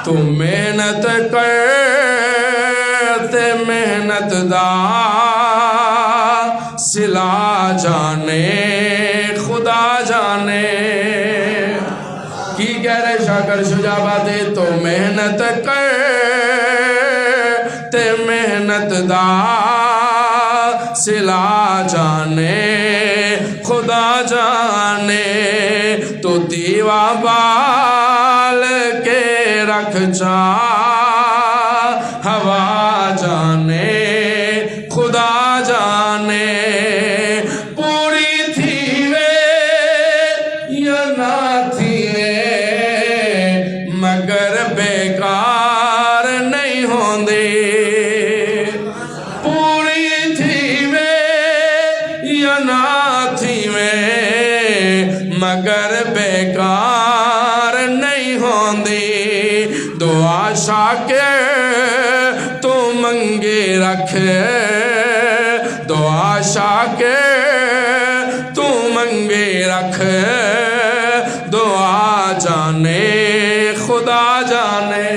تو محنت کر تے محنت دا صلہ جانے خدا جانے کی کہہ رہے شاکر شجاع بادے تو محنت کر تے محنت دا صلہ جانے خدا جانے تو دیوا بال کے رکھ جا ہوا جانے خدا جانے پوری تھی وے یا نہ تھی وے مگر بیکار نہیں ہوندی پوری تھی وے یا نہ تھی وے مگر بیکار نہیں ہوندی دعا شاکر تو منگے رکھ دعا شاکر تو منگے رکھ دعا جانے خدا جانے